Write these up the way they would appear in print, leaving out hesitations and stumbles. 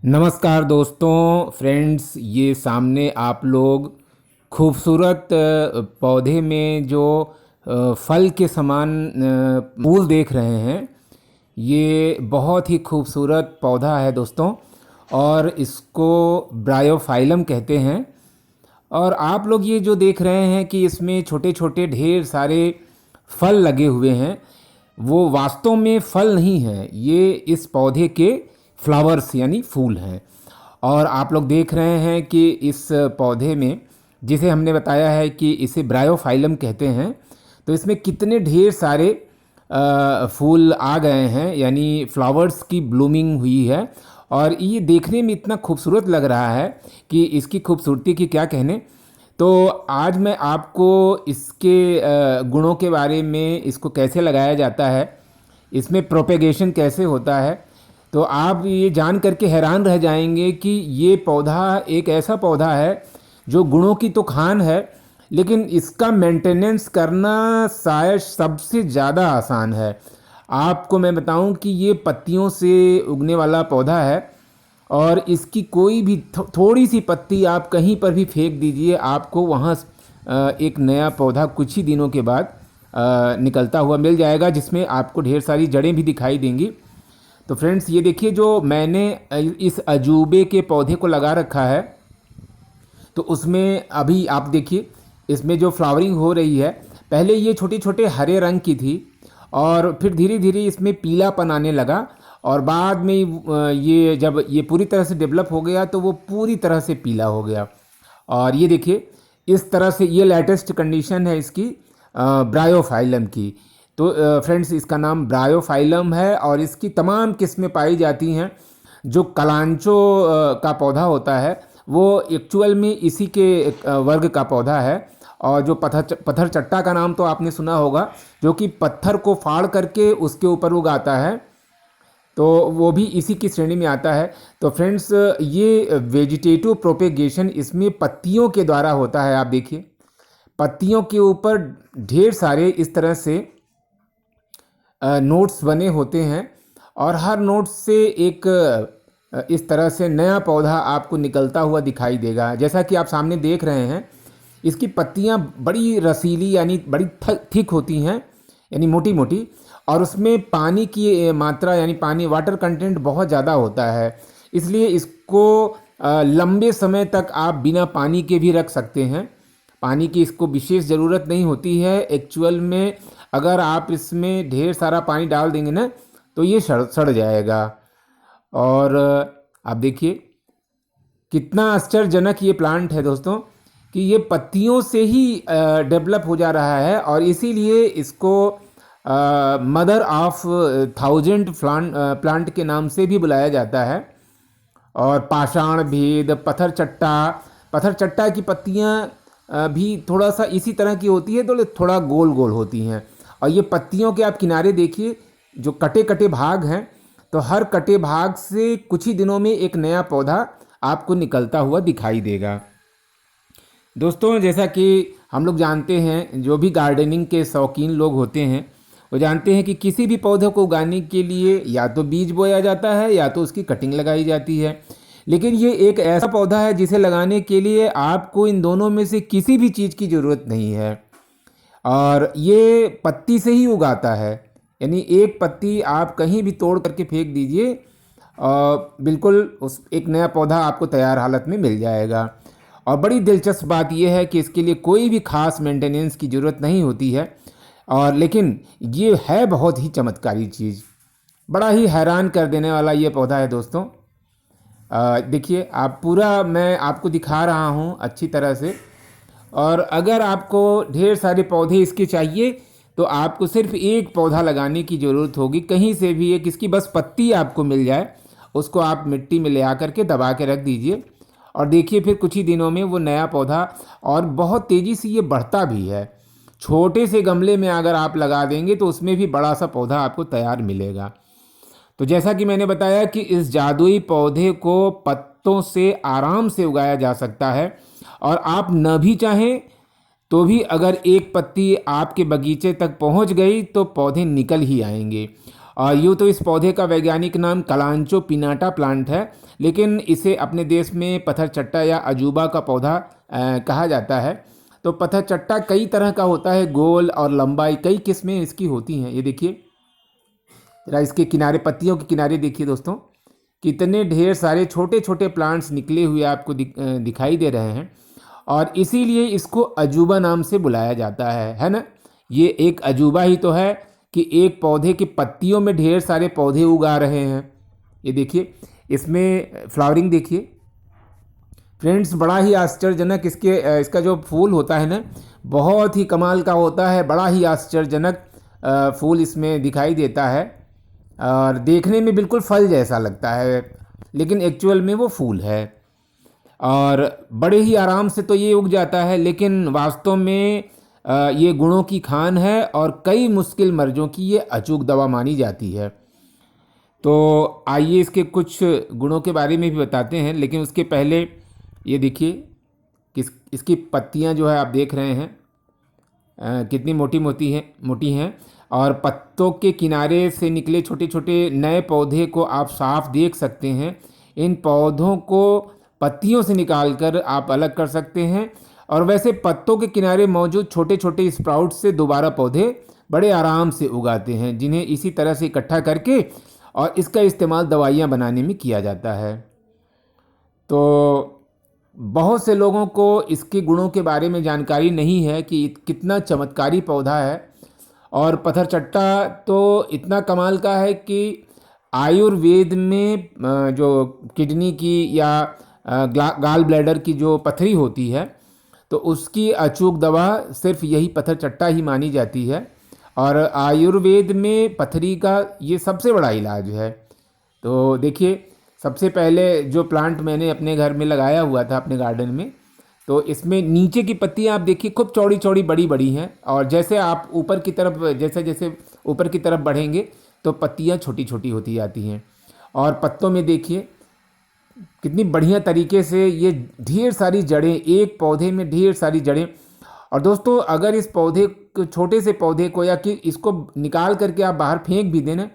नमस्कार दोस्तों फ्रेंड्स, ये सामने आप लोग खूबसूरत पौधे में जो फल के समान फूल देख रहे हैं। ये बहुत ही खूबसूरत पौधा है दोस्तों, और इसको ब्रायोफाइलम कहते हैं। और आप लोग ये जो देख रहे हैं कि इसमें छोटे छोटे ढेर सारे फल लगे हुए हैं, वो वास्तव में फल नहीं हैं, ये इस पौधे के फ्लावर्स यानी फूल हैं। और आप लोग देख रहे हैं कि इस पौधे में, जिसे हमने बताया है कि इसे ब्रायोफाइलम कहते हैं, तो इसमें कितने ढेर सारे फूल आ गए हैं, यानी फ्लावर्स की ब्लूमिंग हुई है। और ये देखने में इतना खूबसूरत लग रहा है कि इसकी खूबसूरती की क्या कहने। तो आज मैं आपको इसके गुणों के बारे में, इसको कैसे लगाया जाता है, इसमें प्रोपेगेशन कैसे होता है, तो आप ये जान करके हैरान रह जाएंगे कि ये पौधा एक ऐसा पौधा है जो गुणों की तो खान है, लेकिन इसका मेंटेनेंस करना शायद सबसे ज़्यादा आसान है। आपको मैं बताऊं कि ये पत्तियों से उगने वाला पौधा है, और इसकी कोई भी थोड़ी सी पत्ती आप कहीं पर भी फेंक दीजिए, आपको वहाँ एक नया पौधा कुछ ही दिनों के बाद निकलता हुआ मिल जाएगा, जिसमें आपको ढेर सारी जड़ें भी दिखाई देंगी। तो फ्रेंड्स, ये देखिए जो मैंने इस अजूबे के पौधे को लगा रखा है, तो उसमें अभी आप देखिए इसमें जो फ्लावरिंग हो रही है, पहले ये छोटे छोटे हरे रंग की थी, और फिर धीरे धीरे इसमें पीलापन आने लगा, और बाद में ये जब ये पूरी तरह से डेवलप हो गया तो वो पूरी तरह से पीला हो गया। और ये देखिए इस तरह से ये लेटेस्ट कंडीशन है इसकी ब्रायोफाइलम की। तो फ्रेंड्स, इसका नाम ब्रायोफाइलम है, और इसकी तमाम किस्में पाई जाती हैं। जो कलांचो का पौधा होता है, वो एक्चुअल में इसी के वर्ग का पौधा है। और जो पत्थर चट्टा का नाम तो आपने सुना होगा, जो कि पत्थर को फाड़ करके उसके ऊपर उगाता है, तो वो भी इसी की श्रेणी में आता है। तो फ्रेंड्स, ये वेजिटेटिव प्रोपेगेशन इसमें पत्तियों के द्वारा होता है। आप देखिए पत्तियों के ऊपर ढेर सारे इस तरह से नोट्स बने होते हैं, और हर नोट से एक इस तरह से नया पौधा आपको निकलता हुआ दिखाई देगा। जैसा कि आप सामने देख रहे हैं, इसकी पत्तियां बड़ी रसीली यानी बड़ी थिक होती हैं, यानी मोटी मोटी, और उसमें पानी की मात्रा यानी पानी वाटर कंटेंट बहुत ज़्यादा होता है। इसलिए इसको लंबे समय तक आप बिना पानी के भी रख सकते हैं। पानी की इसको विशेष ज़रूरत नहीं होती है। एक्चुअल में अगर आप इसमें ढेर सारा पानी डाल देंगे ना, तो ये सड़ जाएगा। और आप देखिए कितना आश्चर्यजनक ये प्लांट है दोस्तों, कि ये पत्तियों से ही डेवलप हो जा रहा है, और इसीलिए इसको मदर ऑफ थाउजेंड प्लांट के नाम से भी बुलाया जाता है। और पाषाण भेद, पत्थर चट्टा की पत्तियां भी थोड़ा सा इसी तरह की होती है, तो थोड़ा गोल गोल होती हैं। और ये पत्तियों के आप किनारे देखिए, जो कटे कटे भाग हैं, तो हर कटे भाग से कुछ ही दिनों में एक नया पौधा आपको निकलता हुआ दिखाई देगा। दोस्तों, जैसा कि हम लोग जानते हैं, जो भी गार्डनिंग के शौकीन लोग होते हैं, वो जानते हैं कि किसी भी पौधे को उगाने के लिए या तो बीज बोया जाता है, या तो उसकी कटिंग लगाई जाती है। लेकिन ये एक ऐसा पौधा है जिसे लगाने के लिए आपको इन दोनों में से किसी भी चीज़ की ज़रूरत नहीं है, और ये पत्ती से ही उगाता है। यानी एक पत्ती आप कहीं भी तोड़ करके फेंक दीजिए, बिल्कुल उस एक नया पौधा आपको तैयार हालत में मिल जाएगा। और बड़ी दिलचस्प बात यह है कि इसके लिए कोई भी खास मेंटेनेंस की ज़रूरत नहीं होती है, और लेकिन ये है बहुत ही चमत्कारी चीज़। बड़ा ही हैरान कर देने वाला ये पौधा है दोस्तों। देखिए आप पूरा मैं आपको दिखा रहा हूँ अच्छी तरह से। और अगर आपको ढेर सारे पौधे इसके चाहिए, तो आपको सिर्फ एक पौधा लगाने की ज़रूरत होगी। कहीं से भी एक इसकी बस पत्ती आपको मिल जाए, उसको आप मिट्टी में ले आकर के दबा के रख दीजिए, और देखिए फिर कुछ ही दिनों में वो नया पौधा, और बहुत तेज़ी से ये बढ़ता भी है। छोटे से गमले में अगर आप लगा देंगे, तो उसमें भी बड़ा सा पौधा आपको तैयार मिलेगा। तो जैसा कि मैंने बताया कि इस जादुई पौधे को पत्तों से आराम से उगाया जा सकता है, और आप न भी चाहें तो भी अगर एक पत्ती आपके बगीचे तक पहुंच गई, तो पौधे निकल ही आएंगे। और यूँ तो इस पौधे का वैज्ञानिक नाम कलांचो पिनाटा प्लांट है, लेकिन इसे अपने देश में पत्थरचट्टा या अजूबा का पौधा कहा जाता है। तो पत्थरचट्टा कई तरह का होता है, गोल और लंबाई कई किस्में इसकी होती हैं। ये देखिए जरा इसके किनारे, पत्तियों के किनारे देखिए दोस्तों, कितने ढेर सारे छोटे छोटे प्लांट्स निकले हुए आपको दिखाई दे रहे हैं। और इसीलिए इसको अजूबा नाम से बुलाया जाता है ना। ये एक अजूबा ही तो है कि एक पौधे की पत्तियों में ढेर सारे पौधे उगा रहे हैं। ये देखिए इसमें फ्लावरिंग देखिए फ्रेंड्स, बड़ा ही आश्चर्यजनक इसका जो फूल होता है ना, बहुत ही कमाल का होता है। बड़ा ही आश्चर्यजनक फूल इसमें दिखाई देता है और देखने में बिल्कुल फल जैसा लगता है, लेकिन एक्चुअल में वो फूल है। और बड़े ही आराम से तो ये उग जाता है, लेकिन वास्तव में ये गुणों की खान है और कई मुश्किल मर्जों की ये अचूक दवा मानी जाती है। तो आइए इसके कुछ गुणों के बारे में भी बताते हैं, लेकिन उसके पहले ये देखिए इसकी पत्तियां जो है आप देख रहे हैं कितनी मोटी हैं और पत्तों के किनारे से निकले छोटे छोटे नए पौधे को आप साफ देख सकते हैं। इन पौधों को पत्तियों से निकालकर आप अलग कर सकते हैं, और वैसे पत्तों के किनारे मौजूद छोटे छोटे स्प्राउट से दोबारा पौधे बड़े आराम से उगाते हैं, जिन्हें इसी तरह से इकट्ठा करके और इसका इस्तेमाल दवाइयाँ बनाने में किया जाता है। तो बहुत से लोगों को इसके गुणों के बारे में जानकारी नहीं है कि कितना चमत्कारी पौधा है। और पत्थरचट्टा तो इतना कमाल का है कि आयुर्वेद में जो किडनी की या गाल ब्लैडर की जो पथरी होती है, तो उसकी अचूक दवा सिर्फ यही पत्थरचट्टा ही मानी जाती है। और आयुर्वेद में पथरी का ये सबसे बड़ा इलाज है। तो देखिए सबसे पहले जो प्लांट मैंने अपने घर में लगाया हुआ था अपने गार्डन में, तो इसमें नीचे की पत्तियां आप देखिए खूब चौड़ी चौड़ी बड़ी बड़ी हैं, और जैसे आप ऊपर की तरफ जैसे जैसे ऊपर की तरफ बढ़ेंगे तो पत्तियां छोटी छोटी होती जाती हैं। और पत्तों में देखिए कितनी बढ़िया तरीके से ये ढेर सारी जड़ें, एक पौधे में ढेर सारी जड़ें। और दोस्तों अगर इस पौधे छोटे से पौधे को या कि इसको निकाल करके आप बाहर फेंक भी दें ना,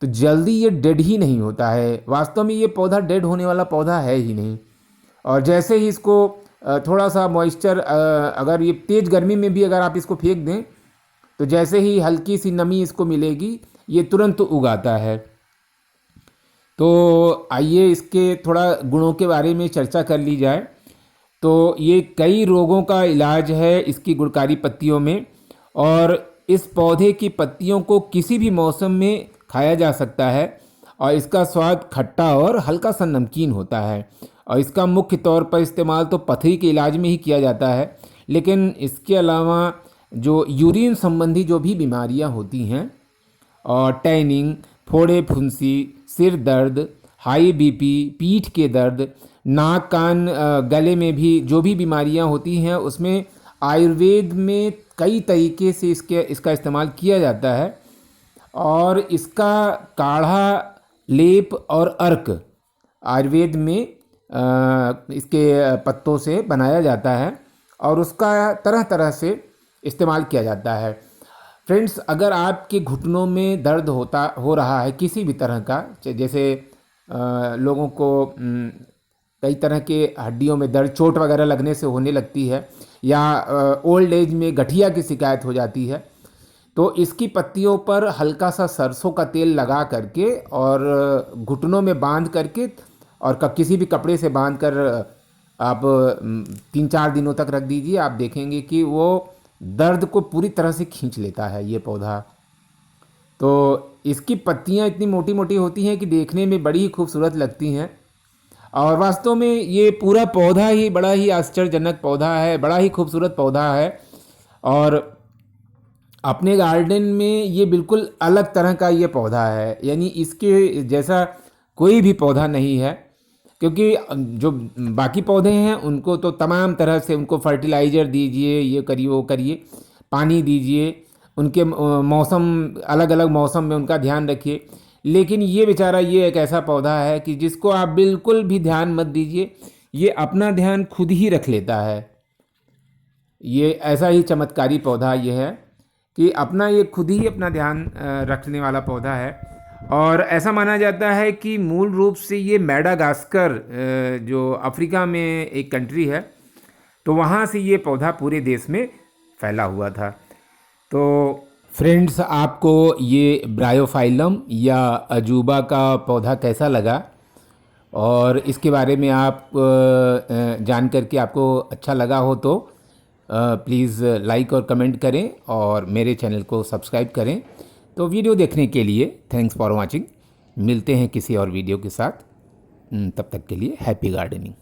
तो जल्दी ये डेड ही नहीं होता है। वास्तव में ये पौधा डेड होने वाला पौधा है ही नहीं। और जैसे ही इसको थोड़ा सा मॉइस्चर, अगर ये तेज़ गर्मी में भी अगर आप इसको फेंक दें, तो जैसे ही हल्की सी नमी इसको मिलेगी ये तुरंत उगाता है। तो आइए इसके थोड़ा गुणों के बारे में चर्चा कर ली जाए। तो ये कई रोगों का इलाज है इसकी गुणकारी पत्तियों में, और इस पौधे की पत्तियों को किसी भी मौसम में खाया जा सकता है, और इसका स्वाद खट्टा और हल्का सा नमकीन होता है। और इसका मुख्य तौर पर इस्तेमाल तो पथरी के इलाज में ही किया जाता है, लेकिन इसके अलावा जो यूरिन संबंधी जो भी बीमारियां होती हैं, और टैनिंग, फोड़े फुंसी, सिर दर्द, हाई बीपी, पीठ के दर्द, नाक कान गले में भी जो भी बीमारियां होती हैं, उसमें आयुर्वेद में कई तरीके से इसका इस्तेमाल किया जाता है। और इसका काढ़ा, लेप और अर्क आयुर्वेद में इसके पत्तों से बनाया जाता है, और उसका तरह तरह से इस्तेमाल किया जाता है। फ्रेंड्स, अगर आपके घुटनों में दर्द हो रहा है किसी भी तरह का, जैसे लोगों को कई तरह के हड्डियों में दर्द, चोट वगैरह लगने से होने लगती है, या ओल्ड एज में गठिया की शिकायत हो जाती है, तो इसकी पत्तियों पर हल्का सा सरसों का तेल लगा करके और घुटनों में बांध करके और किसी भी कपड़े से बांध कर आप 3-4 दिनों तक रख दीजिए। आप देखेंगे कि वो दर्द को पूरी तरह से खींच लेता है ये पौधा। तो इसकी पत्तियां इतनी मोटी मोटी होती हैं कि देखने में बड़ी ही खूबसूरत लगती हैं, और वास्तव में ये पूरा पौधा ही बड़ा ही आश्चर्यजनक पौधा है, बड़ा ही खूबसूरत पौधा है। और अपने गार्डन में ये बिल्कुल अलग तरह का ये पौधा है, यानी इसके जैसा कोई भी पौधा नहीं है। क्योंकि जो बाकी पौधे हैं उनको तो तमाम तरह से उनको फर्टिलाइज़र दीजिए, ये करिए वो करिए, पानी दीजिए, उनके मौसम अलग अलग मौसम में उनका ध्यान रखिए। लेकिन ये बेचारा ये एक ऐसा पौधा है कि जिसको आप बिल्कुल भी ध्यान मत दीजिए, ये अपना ध्यान खुद ही रख लेता है। ये ऐसा ही चमत्कारी पौधा ये है कि ये खुद ही अपना ध्यान रखने वाला पौधा है। और ऐसा माना जाता है कि मूल रूप से ये मैडागास्कर जो अफ्रीका में एक कंट्री है, तो वहाँ से ये पौधा पूरे देश में फैला हुआ था। तो फ्रेंड्स, आपको ये ब्रायोफाइलम या अजूबा का पौधा कैसा लगा, और इसके बारे में आप जान करके आपको अच्छा लगा हो तो प्लीज़ लाइक और कमेंट करें और मेरे चैनल को सब्सक्राइब करें। तो वीडियो देखने के लिए थैंक्स फॉर वाचिंग। मिलते हैं किसी और वीडियो के साथ। तब तक के लिए हैप्पी गार्डनिंग।